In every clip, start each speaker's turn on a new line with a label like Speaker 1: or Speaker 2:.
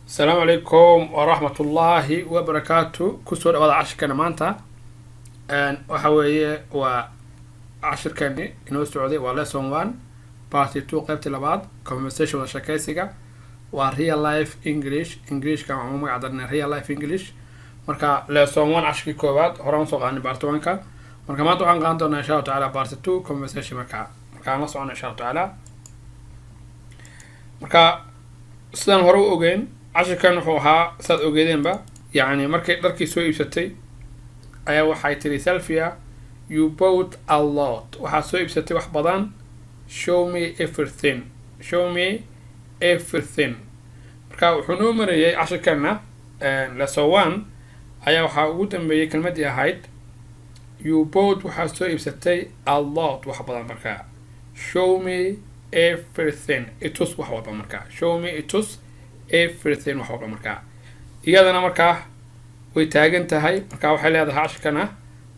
Speaker 1: السلام عليكم ورحمة الله وبركاته. كسر وضع عشر كنا مانتا وحوي وعشر كني إنه السعودي ولا سوموان بارتي تو قبت لبعض conversation وشكايسيكا وreal life English كما عموما عدنا real life English مركا لا سوموان عشر كوبات هران سوق عن بارتوانكا مركا ما توقعن قانتنا إن شاء الله تعالى بارتي تو conversation مركا نص عن إن شاء الله تعالى مركا سلام هرو أوجين عشر كان وحوها ساد أوجيدين با يعني مركي دركي سوي بستي أيا وحي تري سيلفيا you bought a lot وحا سوي بستي وح بدان show me everything مركا وحنو مريي عشر كان لسوان أيا وحا ودن بي كلمة دي هايد you bought وحا سوي بستي a lot وح بدان مركا show me everything itus wax walba markaa show me itus everything wax walba markaa iyadana markaa way taagan tahay markaa waxay leedahay cashirkana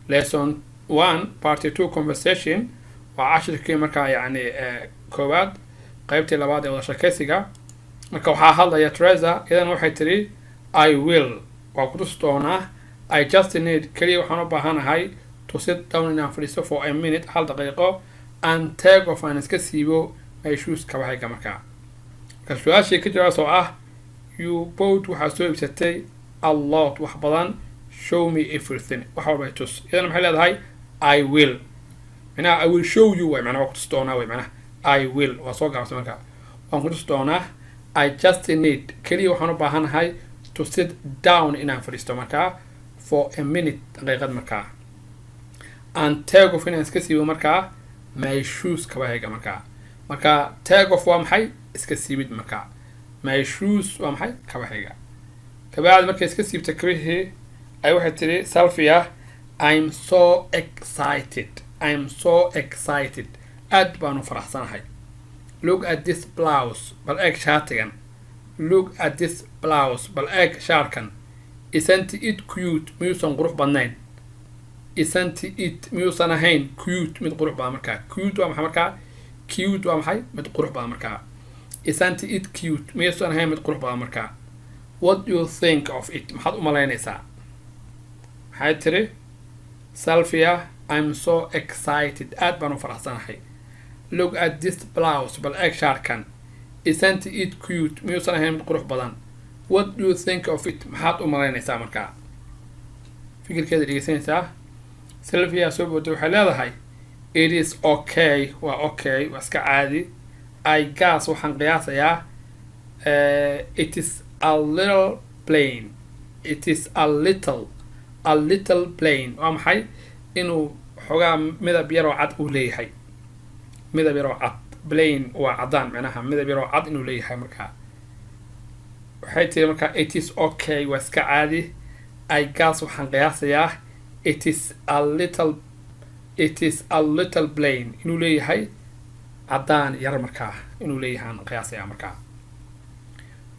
Speaker 1: lesson 1 part 2 conversation waa cashirkii markaa yani koowaad qaybtii labaad ee wada sheekaysiga marka waxaa hadlaya Teresa iyadana waxay tiri I will waa ku tus doonaa I just need kaliya waxaan u baahanahay to sit down inaan fadhiisto for a minute hal daqiiqo and take off aan iska siibo my shoes kabahayga markaa ka su'aashii ka jawaab soo ah you bought waxaa soo iibsatay a lot wax badan show me everything wax walba tus iyadana maxay leedahay I will I will show you way waa ku tus doonaa way I will waa soo gaabsay markaa waan ku tus doonaa I just need kaliya waxaan u baahanahay to sit down inaan fadhiisto markaa for a minute daqiiqad markaa and take off inaan iska siibo markaa my shoes kabahayga markaa take off waa maxay iska siibid markaa my shoes waa maxay kabahayga kabacdi markay iska siibta kabihii ay waxay tiri Sylvia I'm so excited aad baan u faraxsanahay look at this blouse bal eeg shaatigan look at this blouse bal eeg shaarkan isn't it cute miyuusan qurux badnayn isn't it miyuusan ahayn cute mid qurux badan markaa cute waa maxay markaa cute waa maxay mid qurux badan markaa isn't it cute miyuusan ahayn mid qurux badan markaa what do you think of it maxaad u malaynaysaa maxay tiri Sylvia I'm so excited aad baan u faraxsanahay look at this blouse bal eeg shaarkan isn't it cute miyuusan ahayn mid qurux badan what do you think of it maxaad u malaynaysaa markaa fikirkeeda dhegeysanaysaa Sylvia soo booday waxay leedahay it is okay waa iska caadi I guess waxaan qiyaasayaa it is a little plain waa maxay inuu xogaa midab yaroo cad uu leeyahay midab yaroo cad plain waa cadaan macnaha midab yaroo cad inuu leeyahay markaa waxay tiri markaa it is okay waa iska caadi I guess waxaan qiyaasayaa it is a little plain inuu leeyahay cadaan yar markaa inuu leeyahay qiyaasaya markaa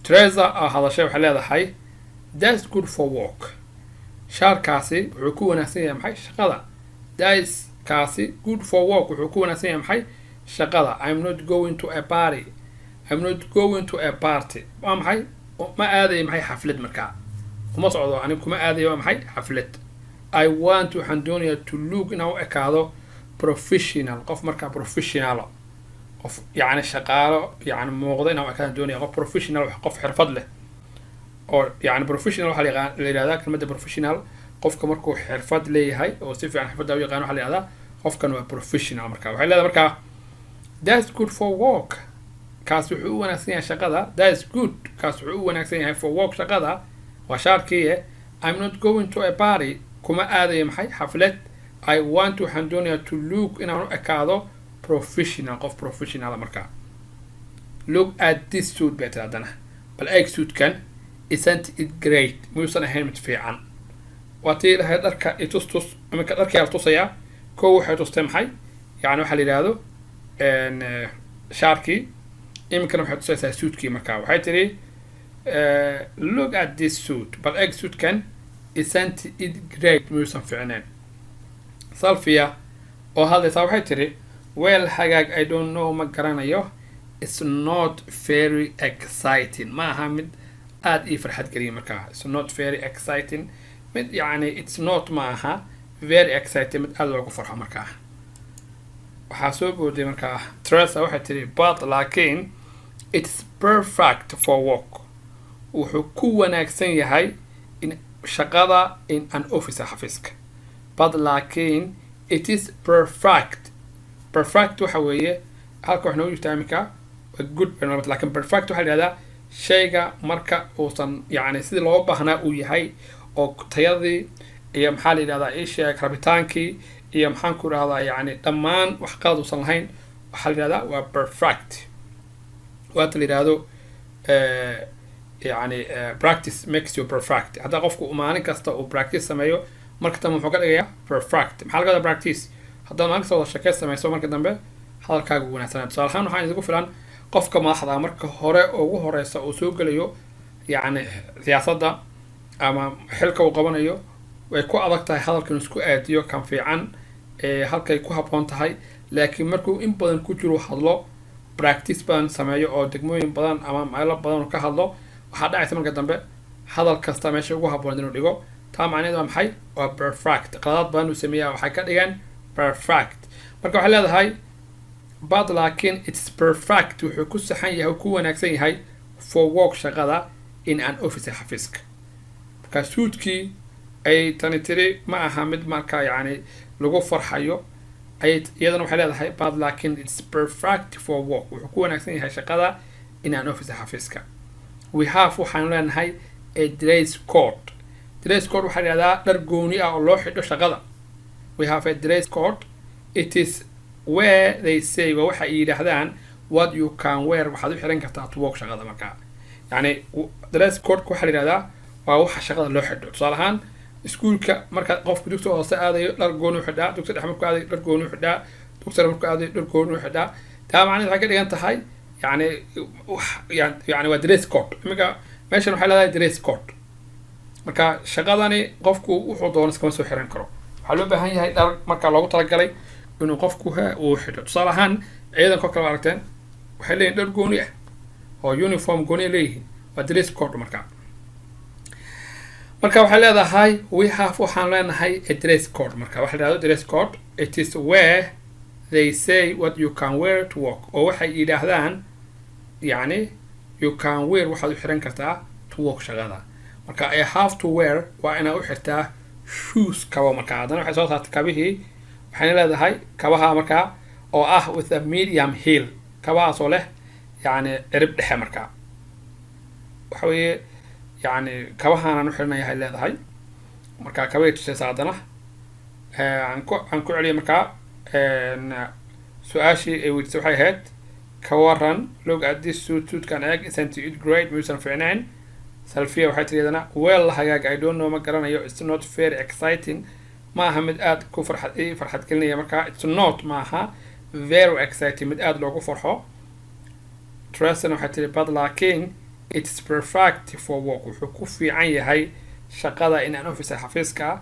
Speaker 1: Teresa hadashay waxay leedahay that's good for work shaarkaasi wuxuu ku wanaagsan yahay maxay shaqada that's kaasi good for work wuxuu ku wanaagsan yahay maxay shaqada I'm not going to a party waa maxay ma aadayo maxay xaflad markaa kuma socdo anigu kuma aadayo waa maxay xaflad I want waxaan doonayaa to look inaan u ekaado professional qof markaa professional qof yani shaqaalo yani muuqda inaan u ekaado doonaya qof professional qof xirfad leh oo yani professional waxa la yiraahdaa kelmadda professional qofka markuu xirfad leeyahay oo si fiican xirfadda u yaqaan waxa la yiraahdaa qofkan waa professional markaa waxay leedahay markaa that's good for work kaas wuxuu u wanaagsan yahay shaqada that's good kaas wuxuu u wanaagsan yahay for work shaqada waa shaarkii I'm not going to a party kuma aadayo maxay xaflad I want waxaan doonayaa to look inaan u ekaado professional qof professional markaa look at this suit better haddana bal eeg suitkan isn't it great miyuusan ahayn mid fiican waa tii lahay dharka itustus iminka dharkii la tusayaa kow waxay tustay maxay yani waxaa la yidhaahdo shaarkii iminkana waxay tusaysaa suitkii markaa waxay tiri look at this suit bal eeg suitkan isn't it great miyuusan fiicneen Sylvia oo hadlaysaa waxay tiri well hagaag I don't know ma garanayo it's not very exciting maaha mid aad ii farxad geliya markaa. It's not very exciting mid yani it's not maaha very exciting mid aad loogu farxo markaa. waxaa soo booday markaa Teresa waxay tiri but laakiin it's perfect for work. wuxuu ku wanaagsan yahay in shaqada in an office xafiiska. but laakiin it is perfect. perfect waxa weeye halka waxna u jirtaa imika good laakiin perfect waxa la yidhahdaa shayga marka uusan yani sidii loo baahnaa uu yahay oo tayadii iyo maxaa la yidhahdaa isheeg rabitaankii iyo maxaan ku idhahdaa yani dhammaan wax qalad uusan lahayn waxaa la yidhahdaa waa perfect. waata la yidhahdo yani practice makes you perfect. haddaa qofku maalin kasta uu practice sameeyo marka dambe muxuu ka dhigayaa perfect. maxaa laga wadaa practice? haddaa maalin kasta wada shaqeyn samayso marka dambe hadalkaaga wanaagsanaa. tusaale ahaan waxaan idigu filan qofka madaxda marka hore ugu horeysa uu soo gelayo yani siyaasadda ama xilka uu qabanayo way ku adag tahay hadalkan isku aadiyo kan fiican halkay ku habboon tahay. laakiin markuu in badan ku jiro hadlo practice badan sameeyo oo degmooyin badan ama meelo badan ka hadlo waxaa dhacaysa marka dambe hadal kasta meesha ugu habboon inuu dhigo. taa macnaheedu waa maxay? waa perfect. qaladaad badan uu sameeyaa waxay ka dhigaan perfect. marka waxay leedahay but laakiin it's perfect wuxuu ku saxan yahay ku wanaagsan yahay for work shaqada in an office xafiiska. marka suudkii ay tani tiri ma aha mid marka yani lagu farxayo ay iyadana waxay leedahay but laakiin it's perfect for work wuxuu ku wanaagsan yahay shaqada in an office xafiiska. we have waxaan leenahay a dress code. dress code waxaa la yidhahdaa dhar gooni ah oo loo xidho shaqada. we have a dress code. it is where they say waa waxa ay yidhaahdaan what you can wear waxaad u xiran kartaa to work shaqada. markaa yani dress code waxaa la yidhahdaa waa waxa shaqada loo xidho. tusaale ahaan iskuulka marka qofku dugsiga hoose aadayo dhar gooni u xidhaa, dugsiga dhexe markuu aadayo dhar gooni u xidhaa, dugsiga markuu aadayo dhar gooni u xidhaa. taa macnaheedu waxay ka dhigan tahay yani yani waa dress code. iminka meeshan waxay leedahay dress code. marka shaqadani qofku wuxuu doono iskama soo xiran karo. waxaa loo baahan yahay dhar marka loogu talagalay inuu qofku uu xidho. tusaale ahaan ciidanka oo kale aragteen waxay leeyihin dhar gooni ah oo uniform gooni leeyihiin waa dress code. marka waxay leedahay we have waxaan leenahay a dress code. marka waxa la yidhahdo dress code it is where they say what you can wear to work. oo waxay yidhaahdaan yani you can wear waxaad u xiran kartaa to work shaqada. marka I have to wear waa inaad u xirtaa shoes kabo. marka haddana waxay soo saartay kabihii waxayna leedahay kabaha markaa oo ah with a medium heel. kabahaas oo leh yani cirib dhexe. marka waxa weeye yani kabahaanaan u xirinayahay leedahay. marka kabay tusaysa haddana aan ku celiyay markaa su-aashii ay weydiisay waxay ahayd ka waran look at this suitkan eeg isn't it great miyuusan fiicnayn. Salfiya waxay tiri iyadana well hagaag I don't know ma garanayo it's not very exciting ma aha mid aad ku farxad gelinaya. marka it's not ma aha very exciting mid aad loogu farxo. Teresa waxay tiri but laakiin it's perfect for work wuxuu ku fiican yahay shaqada in an office xafiiska.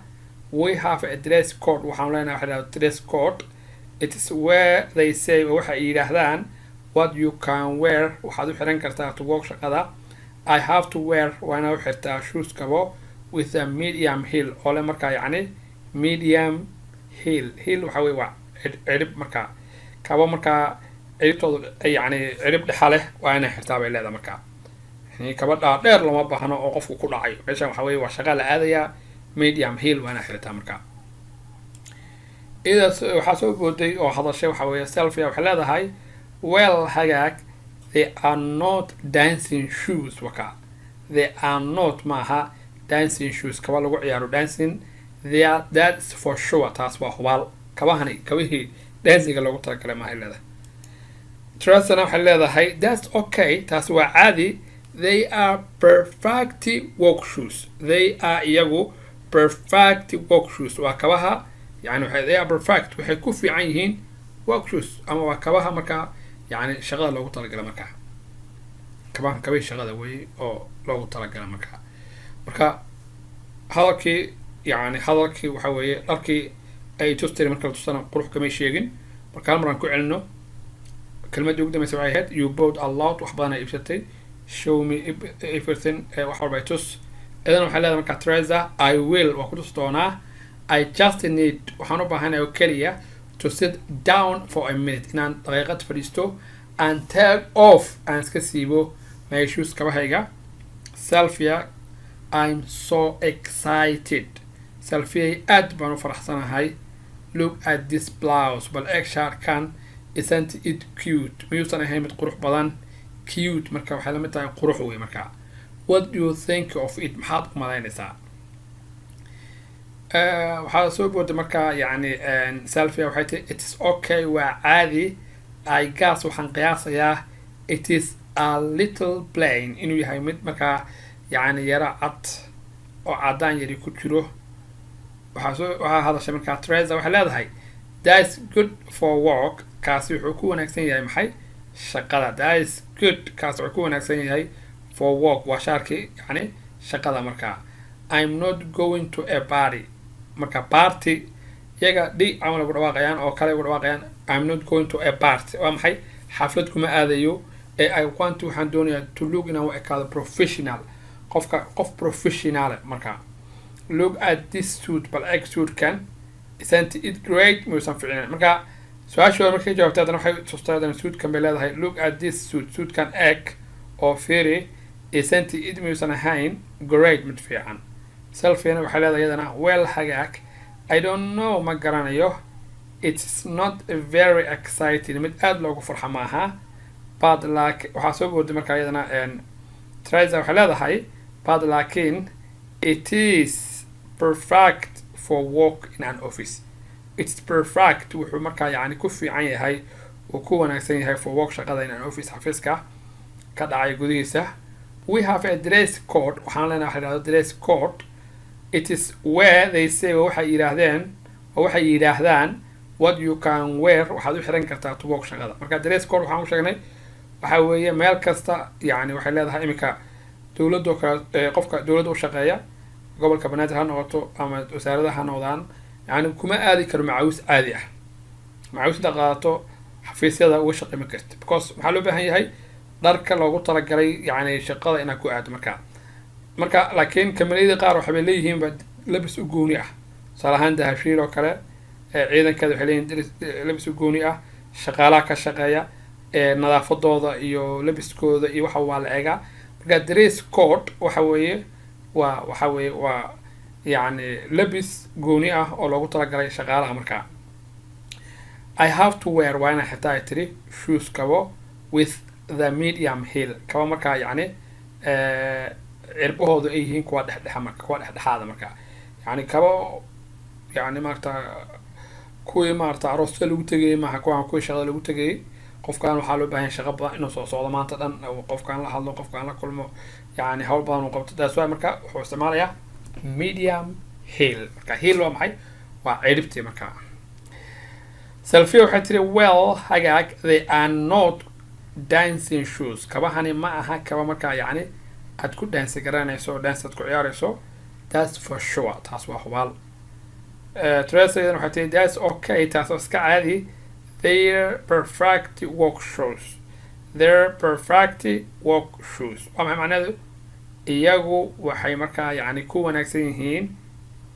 Speaker 1: we have a dress code waxaan leenahay waxa la yidhahdo dress code. it is where they say waxa ay yidhaahdaan what you can wear waxaad u xiran kartaa to work shaqada. I have to wear waa inaad u xirtaa shoes kabo with a medium heel oo le markaa yani medium heel. heel waxa weye waa cirib. markaa kabo markaa ciribtooda yani cirib dhexa leh waa inay xirtaa bay leedahay. markaa kaba dhaadheer lama baahno oo qofku ku dhacayo. meeshan waxa weye waa shaqa la aadayaa medium heel waa inay xirtaa. markaa idaas waxaa soo booday oo hadashay waxa weeye Selfia waxay leedahay well hagaag they are not dancing shoes. waka they are not maaha dancing shoes kaba lagu ciyaaro dancing. that's for sure taas waa hubaal. kabahani kabihii dancingga loogu talagalay maaha leedahay. Teresa waxay leedahay that's okay taas waa caadi. they are perfect work shoes. they are iyagu perfect work shoes waa kabaha yani they are perfect waxay ku fiican yihiin work shoes ama waa kabaha markaa yani shaqada loogu talagalay. markaa kabahan kabay shaqada wey oo loogu talagalay. marka hadalkii yani hadalkii waxa weeye dharkii ay tustiri marka la tusana qurux kamay sheegin. marka hal maraan ku celino kelmadii ugu dambaysa waxay ahayd you bought a lot wax badan ay iibsatay. show me everything wax walba tus idan waxay leedahay marka Teresa I will waa ku tus doonaa I just need waxaan u baahanahay oo kaliya to sit down for a minute inaan daqiiqad fadhiisto and take off aan iska siibo my shoes kabahayga Sylvia I'm so excited Sylvia aad baan u faraxsanahay look at this blouse bal eeg shaarkan isn't it cute miyuusan ahayn mid qurux badan cute marka waxay la mid tahay qurux wey marka what do you think of it maxaad u malaynaysaa waxaa soo booday marka yani Sylvia waxay tahay it is okay waa caadi I guess waxaan qiyaasayaa it is a little plain inuu yahay mid marka yani yara cad oo cadaan yari ku jiro waxaa hadashay marka Teresa waxay leedahay that's good for work kaasi wuxuu ku wanaagsan yahay maxay shaqada that's good kaasi wuxuu ku wanaagsan yahay for work waa shaarkii yani shaqada marka I'm not going to a party marka party iyaga di amal ugu dhawaaqayaan oo kale ugu dhawaaqayaan I'm not going to a party waa maxay xaflad kuma aadayo I want waxaan doonayaa to look inaan u ekaado professional qof professional marka look at this suit bal egg suit can isn't it great muusan ficilin marka su-aashooda markay jawaabtay haddana waxay tustaadaan suit kan bay leedahay look at this suit can egg oo fairy isn't it muusan ahayn great mid fiican Sylvia waxay leedahay iyadana well hagaag I don't know ma garanayo it's not very exciting mid aad loogu farxa maaha but like waxaa soo booday marka iyadana Teresa waxay leedahay but laakiin it is perfect for work in an office it's perfect wuxuu marka yani ku fiican yahay oo ku wanaagsan yahay for work shaqada in an office xafiiska ka dhacay gudihiisa we have a dress code waxaan leenahay dress code it is where they say waxay yiraahdaan what you can wear waxaad u xiran kartaa to work shaqada marka dress code waxaan u sheegnay waxa weeye meel kasta yani waxay leedahay imika dawladda kale qofka dawladda u shaqeeya gobolka banaadir ha noqoto ama wasaaradaha ha noqdaan yani kuma aadi karo macaawis caadi ah macaawis inta qaadato xafiisyada uga shaqeyma karta because waxaa loo baahan yahay dharka loogu talagalay yani shaqada inaad ku aado marka laakiin kamaliyada qaar waxay leeyihiin labis u gooni ah tusaale ahaan dahabshiil oo kale ciidankeeda waxay leeyihiin labis u gooni ah shaqaalaha ka shaqeeya nadaafadooda iyo labiskooda iyo waxa waa la eegaa marka dress code waxa weeye waa yani labis gooni ah oo loogu talagalay shaqaalaha marka I have to wear waa inaan xitaa ay tiri shoes kabo with the medium heel kabo marka yani cirbahooda ay yihiin kuwa dhexdhexaada marka yani kabo yani maarta kuwii maarta arooska lagu tegayay maaha kuwii shaqada lagu tegayay qofkaan waxaa loo baahan shaqo badan inuu soo socdo maanta dhan qofkaan la hadlo qofkaan la kulmo yani hawl badan uu qabto taas waa marka wuxuu isticmaalayaa medium heel marka heel waa maxay waa ciribtii marka Sylvia waxay tiri well hagaag they are not dancing shoes kabahani ma aha kaba marka yani aad ku dance garanayso dance aad ku ciyaarayso that's for sure taas waa hubaal Teresa waxay tiri that's okay taas oo iska caadi they're perfect work shoes waa maxay macnaheedu iyagu waxay markaa yani ku wanaagsan yihiin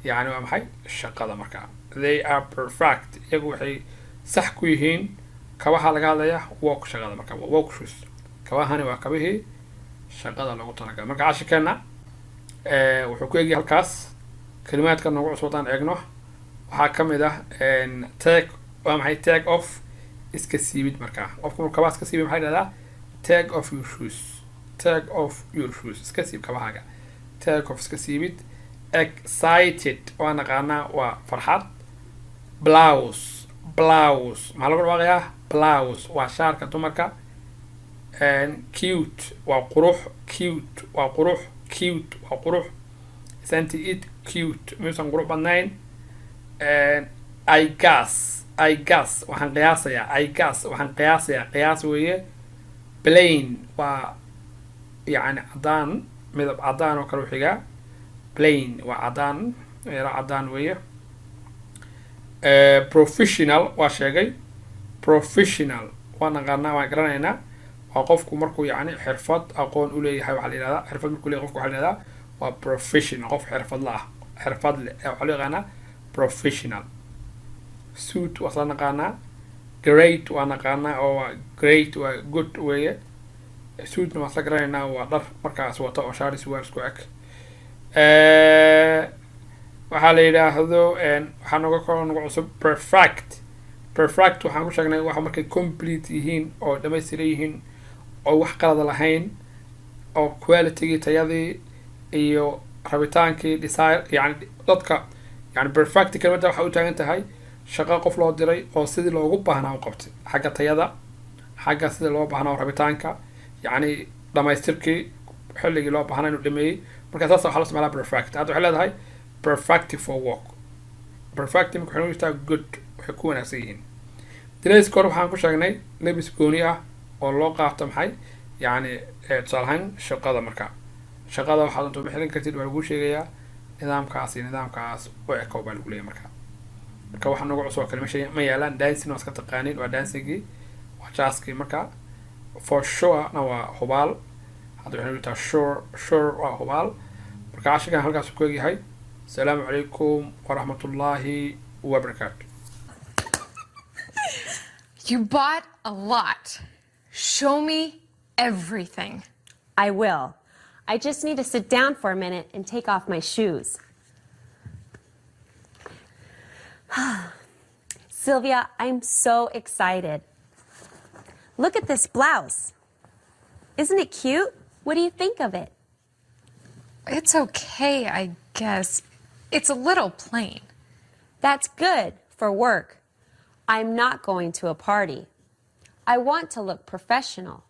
Speaker 1: yani waa maxay shaqada markaa they are perfect iyagu waxay sax ku yihiin kabaha laga hadlaya work shaqada marka work shoes kabahani waa kabihii shaqada lagu talagalay marka cashirkeena wuxuu ku egyahay halkaas kalimaadka noogu cusubtaan eegno waxaa kamid ah waa maxay take off iska siibid marka qofka marka kabaa iska siibid maxay dhahdaa take off your shoes iska siib kabahaaga take off iska siibid excited waa naqaanaa waa farxad blouse maxaa lagu dhawaaqayaa blouse waa shaarka dumarka cute waa qurux isn't it cute miyuusan qurux badnayn I guess waxaan qiyaasayaa qiyaas weeye plain waa yani cadaan midab cadaan oo kale xiga plain waa cadaan yara cadaan weeye professional waa sheegay professional waa naqaanaa waan garanaynaa waa qofku markuu yacni xirfad aqoon u leeyahay waxaa la yihahdaa xirfad markuu leeyahay qofku waxaa la yihahdaa waa professional qof xirfadla ah xirfad leh waxaa loo yaqaanaa professional suit waa isla naqaanaa great waa naqaanaa oo waa great waa good weeye suitna waan isla garanaynaa waa dhar markaas wata oo shaari surwaal isku eg waxaa la yidhaahdo waxaa noga kalo nagu cusub perfect waxaan ku sheegnay waxa markay complete yihiin oo dhamaystiran yihiin oo wax qalada lahayn oo qualitygii tayadii iyo rabitaankii desire yani dadka yani perfect kelmadda waxay u taagan tahay shaqo qof loo diray oo sidii loogu baahnaa u qabtay xagga tayada xagga sidii loo baahnaa rabitaanka yacni dhamaystirkii xilligii loo baahnaa inuu dhameeyey marka saas waxaa la isticmaalaa perfect hadda waxay leedahay perfect for work perfect marka waxay noqotaa good waxay ku wanaagsan yihiin dress code waxaan ku sheegnay labis gooni ah oo loo qaato maxay yacni tusaale ahaan shaqada marka shaqada waxaad unta bixin kartid waa lagu sheegayaa nidaamkaas iyo nidaamkaas u ekow baa lagu leeyahay marka waxaa nagu cusub kale meesha ma yaalaan dancing waa iska taqaaniin waa dancingii waa jaaskii marka for sure na waa hubaal hadda waxay noqotaa sure waa hubaal marka cashigan halkaas ku egyahay asalaamu calaykum waraxmatullaahi wabarakaatu.
Speaker 2: You bought a lot. Show me everything.
Speaker 3: I will. I just need to sit down for a minute and take off my shoes. Sylvia, I'm so excited. Look at this blouse. Isn't it cute? What do you think of it?
Speaker 2: It's okay, I guess. It's a little plain.
Speaker 3: That's good for work. I'm not going to a party. I want to look professional.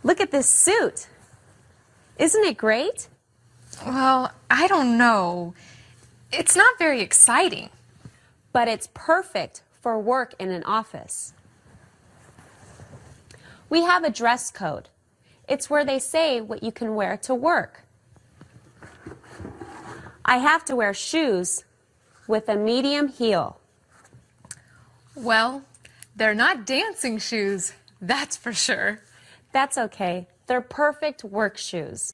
Speaker 3: Look at this suit. Isn't it great?
Speaker 2: Well, I don't know. It's not very exciting.
Speaker 3: But it's perfect for work in an office. We have a dress code. It's where they say what you can wear to work. I have to wear shoes with a medium heel.
Speaker 2: Well, they're not dancing shoes, that's for sure.
Speaker 3: That's okay. They're perfect work shoes.